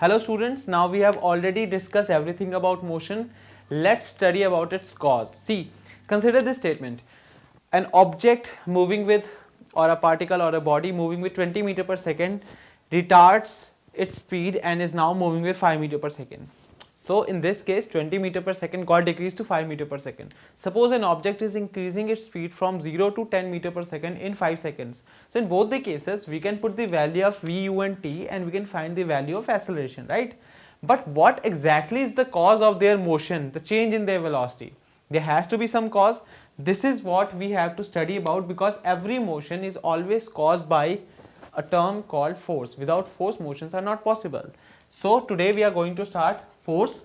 Hello students, now we have already discussed everything about motion. Let's study about its cause. See, consider this statement. An object moving with, or a particle or a body moving with 20 meter per second retards its speed and is now moving with 5 meter per second. So in this case 20 meter per second got decreased to 5 meter per second. Suppose an object is increasing its speed from 0 to 10 meter per second in 5 seconds. So in both the cases we can put the value of v, u and t and we can find the value of acceleration, right? But what exactly is the cause of their motion, the change in their velocity? There has to be some cause. This is what we have to study about, because every motion is always caused by a term called force. Without force, motions are not possible. So today we are going to start force,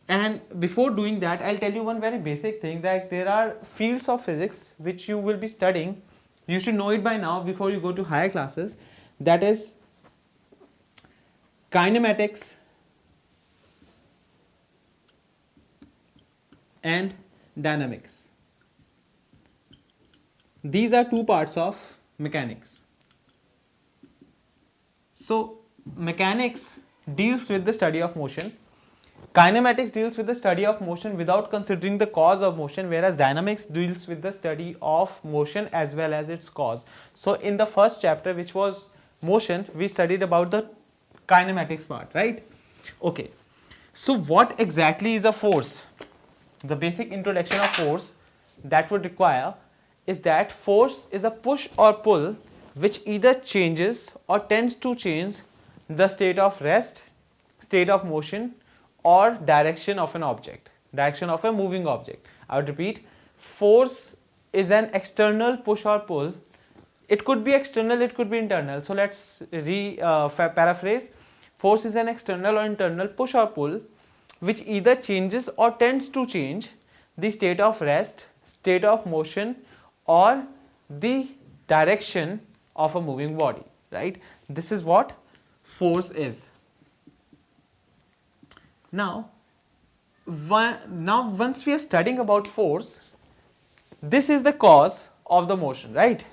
and before doing that I'll tell you one very basic thing, that there are fields of physics which you will be studying. You should know it by now before you go to higher classes. That is kinematics and dynamics. These are two parts of mechanics. So mechanics deals with the study of motion. Kinematics deals with the study of motion without considering the cause of motion, whereas dynamics deals with the study of motion as well as its cause. So in the first chapter, which was motion, we studied about the kinematics part, right? Okay. So what exactly is a force? The basic introduction of force that would require is that force is a push or pull which either changes or tends to change the state of rest, state of motion, or direction of an object, direction of a moving object. I would repeat, force is an external push or pull. It could be external, it could be internal. So let's paraphrase. Force is an external or internal push or pull which either changes or tends to change the state of rest, state of motion, or the direction of a moving body, right? This is what force is. Now once we are studying about force, this is the cause of the motion, right?